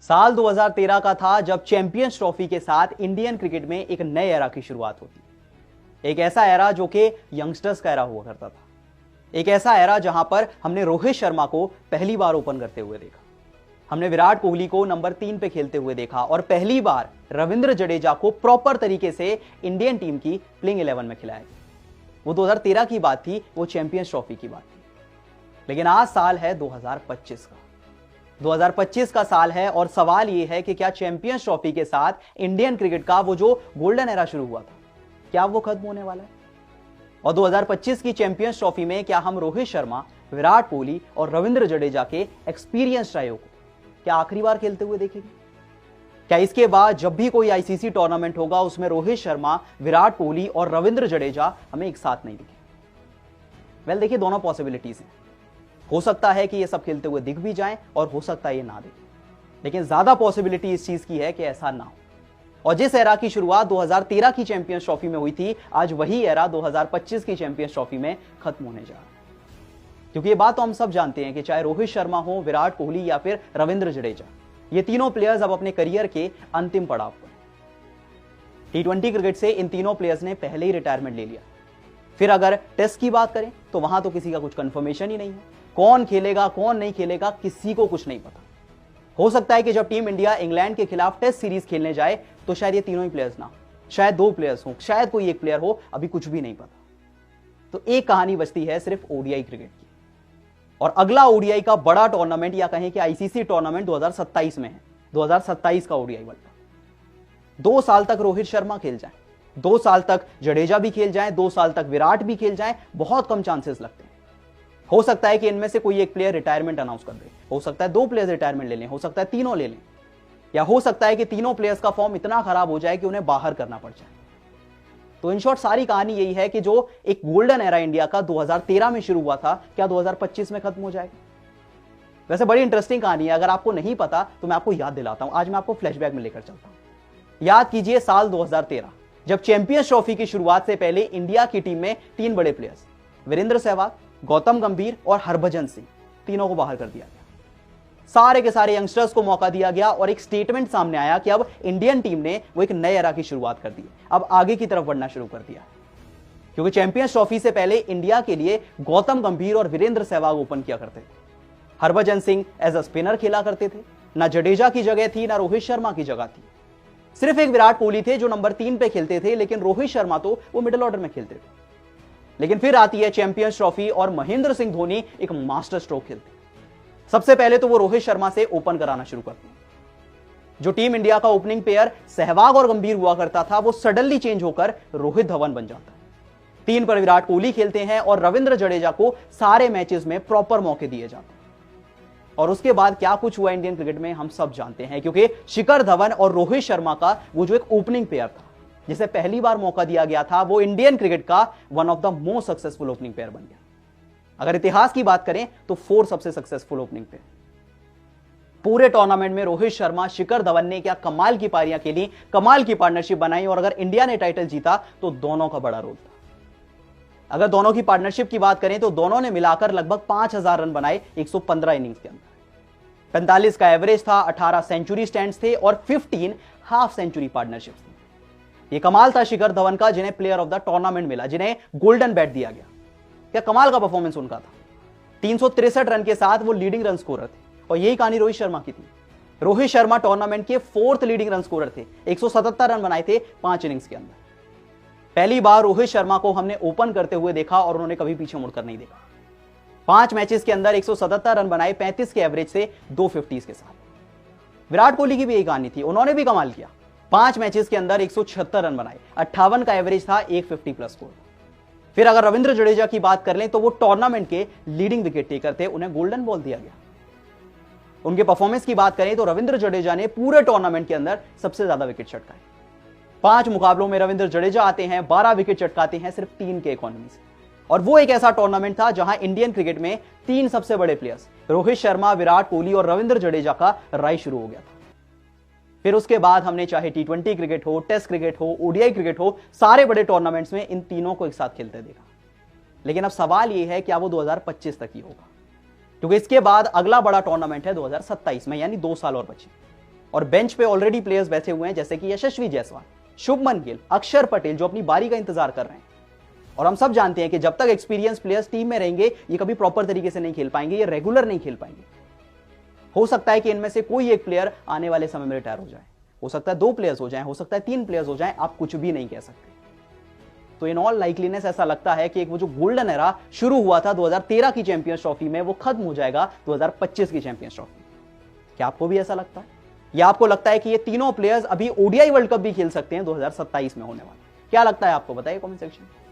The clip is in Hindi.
साल 2013 का था जब चैंपियंस ट्रॉफी के साथ इंडियन क्रिकेट में एक नए एरा की शुरुआत होती। एक ऐसा एरा जो कि यंगस्टर्स का एरा हुआ करता था। एक ऐसा एरा जहां पर हमने रोहित शर्मा को पहली बार ओपन करते हुए देखा, हमने विराट कोहली को नंबर 3 पे खेलते हुए देखा और पहली बार रविंद्र जडेजा को प्रॉपर तरीके से इंडियन टीम की प्लेइंग 11 में खिलाया गया। वो 2013 की बात थी, वो चैंपियंस ट्रॉफी की बात थी। लेकिन आज साल है 2025 का। 2025 का साल है और सवाल यह है कि क्या चैंपियंस ट्रॉफी के साथ इंडियन क्रिकेट का वो जो गोल्डन एरा शुरू हुआ था, क्या वो खत्म होने वाला है? और 2025 की चैंपियंस ट्रॉफी में क्या हम रोहित शर्मा, विराट कोहली और रविंद्र जडेजा के एक्सपीरियंस ट्रायो को क्या आखिरी बार खेलते हुए देखेंगे? क्या इसके बाद जब भी कोई आईसीसी टूर्नामेंट होगा उसमें रोहित शर्मा, विराट कोहली और रविंद्र जडेजा हमें एक साथ नहीं दिखेंगे? वेल, देखिए, दोनों पॉसिबिलिटीज हैं। हो सकता है कि ये सब खेलते हुए दिख भी जाएं और हो सकता है ये ना दिखे, लेकिन ज्यादा पॉसिबिलिटी इस चीज की है कि ऐसा ना हो। और जिस एरा की शुरुआत 2013 की चैंपियंस ट्रॉफी में हुई थी, आज वही एरा 2025 की चैंपियंस ट्रॉफी में खत्म होने जा रहा है। क्योंकि ये बात तो हम सब जानते हैं कि चाहे रोहित शर्मा हो, विराट कोहली या फिर रविंद्र जडेजा, ये तीनों प्लेयर्स अब अपने करियर के अंतिम पड़ाव पर। T20 क्रिकेट से इन तीनों प्लेयर्स ने पहले ही रिटायरमेंट ले लिया। फिर अगर टेस्ट की बात करें तो वहां तो किसी का कुछ कंफर्मेशन ही नहीं है। कौन खेलेगा, कौन नहीं खेलेगा, किसी को कुछ नहीं पता। हो सकता है कि जब टीम इंडिया इंग्लैंड के खिलाफ टेस्ट सीरीज खेलने जाए तो शायद ये तीनों ही प्लेयर्स ना हो, शायद 2 प्लेयर्स हो, शायद कोई एक प्लेयर हो, अभी कुछ भी नहीं पता। तो एक कहानी बचती है सिर्फ ओडीआई क्रिकेट की। और अगला ओडीआई का बड़ा टूर्नामेंट या कहें कि आईसीसी टूर्नामेंट 2027 में है। 2027 का ओडीआई वर्ल्ड कप। 2 साल तक रोहित शर्मा खेल जाए, 2 साल तक जडेजा भी खेल जाए, 2 साल तक विराट भी खेल जाए, बहुत कम चांसेस लगते हैं। हो सकता है कि इनमें से कोई एक प्लेयर रिटायरमेंट अनाउंस कर दे, हो सकता है 2 प्लेयर्स रिटायरमेंट ले लें, हो सकता है तीनों ले लें, या हो सकता है कि तीनों प्लेयर्स का फॉर्म इतना खराब हो जाए कि उन्हें बाहर करना पड़ जाए। तो इन शॉर्ट सारी कहानी यही है कि जो एक गोल्डन एरा इंडिया का 2013 में शुरू हुआ था, क्या 2025 में खत्म हो जाएगा? वैसे बड़ी इंटरेस्टिंग कहानी है। अगर आपको नहीं पता तो मैं आपको याद दिलाता हूं। आज मैं आपको फ्लैशबैक में लेकर चलता हूं। याद कीजिए साल 2013, जब चैंपियंस ट्रॉफी की शुरुआत से पहले इंडिया की टीम में 3 बड़े प्लेयर्स, वीरेंद्र सहवाग, गौतम गंभीर और हरभजन सिंह, तीनों को बाहर कर दिया गया। सारे के सारे यंगस्टर्स को मौका दिया गया और एक स्टेटमेंट सामने आया कि अब इंडियन टीम ने वो एक नए एरा की शुरुआत कर दी, अब आगे की तरफ बढ़ना शुरू कर दिया। क्योंकि चैंपियंस ट्रॉफी से पहले इंडिया के लिए गौतम गंभीर और वीरेंद्र सहवाग ओपन किया करते थे। Harbhajan Singh as a spinner खेला करते थे। ना जडेजा की जगह थी, ना रोहित शर्मा की जगह थी। सिर्फ एक विराट कोहली थे जो नंबर 3 पे खेलते थे, लेकिन रोहित शर्मा तो वो मिडिल ऑर्डर में खेलते थे। लेकिन फिर आती है चैंपियंस ट्रॉफी और महेंद्र सिंह धोनी एक मास्टर स्ट्रोक खेलते हैं। सबसे पहले तो वो रोहित शर्मा से ओपन कराना शुरू करते हैं। जो टीम इंडिया का ओपनिंग पेयर सहवाग और गंभीर हुआ करता था, वो सडनली चेंज होकर रोहित धवन बन जाता है। 3 पर विराट कोहली खेलते हैं और रविंद्र जडेजा को सारे मैचेस में प्रॉपर मौके दिए जाते हैं। और उसके बाद क्या कुछ हुआ इंडियन क्रिकेट में हम सब जानते हैं, क्योंकि शिखर धवन और रोहित शर्मा का वो जो एक ओपनिंग पेयर था, जिसे पहली बार मौका दिया गया था, वो इंडियन क्रिकेट का one of the most successful opening pair बन गया। अगर इतिहास की बात करें तो 4 सबसे सक्सेसफुल ओपनिंग पेयर। पूरे टूर्नामेंट में रोहित शर्मा, शिखर धवन ने क्या कमाल की पारियां खेली, कमाल की पार्टनरशिप बनाई, और अगर इंडिया ने टाइटल जीता तो दोनों का बड़ा रोल था। अगर दोनों की पार्टनरशिप की बात करें तो दोनों ने मिलाकर लगभग 5000 रन बनाए 115 इनिंग्स के अंदर। 45 का एवरेज था, 18 सेंचुरी स्टैंड्स थे और 15 हाफ सेंचुरी पार्टनरशिप्स थी। ये कमाल था शिखर धवन का, जिन्हें प्लेयर ऑफ द टूर्नामेंट मिला, जिन्हें गोल्डन बैट दिया गया। क्या कमाल का परफॉर्मेंस उनका था। 363 रन के साथ वो लीडिंग रन स्कोरर थे। और यही कहानी रोहित शर्मा की थी। रोहित शर्मा टूर्नामेंट के 4th लीडिंग रन स्कोरर थे। 177 रन बनाए थे 5 इनिंग्स के अंदर। पहली बार रोहित शर्मा को हमने ओपन करते हुए देखा और उन्होंने कभी पीछे मुड़कर नहीं देखा। 5 मैचेस के अंदर 177 रन बनाए, 35 के एवरेज से 250 के साथ। विराट कोहली की भी यही कहानी थी, उन्होंने भी कमाल किया। 5 मैचेस के अंदर 176 रन बनाए, 58 का एवरेज था, 150 प्लस स्कोर। फिर अगर रविंद्र जडेजा की बात कर लें तो वो टूर्नामेंट के लीडिंग विकेट टेकर थे, उन्हें गोल्डन बॉल दिया गया। उनके परफॉर्मेंस की बात करें तो रविंद्र जडेजा ने पूरे टूर्नामेंट के अंदर सबसे ज्यादा विकेट चटकाए। 5 मुकाबलों में रविंद्र जडेजा आते हैं, 12 विकेट चटकाते हैं सिर्फ 3 के इकोनॉमी से। और वो एक ऐसा टूर्नामेंट था जहां इंडियन क्रिकेट में 3 सबसे बड़े प्लेयर्स रोहित शर्मा, विराट कोहली और रविंद्र जडेजा का राइज शुरू हो गया था। फिर उसके बाद हमने चाहे T20 क्रिकेट हो, टेस्ट क्रिकेट हो, ओडीआई क्रिकेट हो, सारे बड़े टूर्नामेंट्स में इन तीनों को एक साथ खेलते देखा। लेकिन अब सवाल यह है क्या वो 2025 तक ही होगा, क्योंकि इसके बाद अगला बड़ा टूर्नामेंट है 2027 में, यानी 2 साल और बचे। और बेंच पे ऑलरेडी प्लेयर्स बैठे हुए हैं जैसे कि यशस्वी जायसवाल, शुभमन गिल, अक्षर पटेल, जो अपनी बारी का इंतजार कर रहे हैं। और हम सब जानते हैं कि जब तक एक्सपीरियंस प्लेयर्स टीम में रहेंगे ये कभी प्रॉपर तरीके से नहीं खेल पाएंगे, ये रेगुलर नहीं खेल पाएंगे। हो सकता है कि इनमें से कोई एक प्लेयर आने वाले समय में रिटायर हो जाए, हो सकता है 2 प्लेयर्स हो जाएं, हो सकता है 3 प्लेयर्स हो जाएं, आप कुछ भी नहीं कह सकते। तो इन ऑल लाइकलीनेस ऐसा लगता है कि एक वो जो गोल्डन एरा शुरू हुआ था 2013 की चैंपियंस ट्रॉफी में, वो खत्म हो जाएगा 2025 की चैंपियंस ट्रॉफी। क्या आपको भी ऐसा लगता है, या आपको लगता है कि ये तीनों प्लेयर्स अभी ओडीआई वर्ल्ड कप भी खेल सकते हैं 2027 में होने वाला? क्या लगता है आपको, बताइए कमेंट सेक्शन में।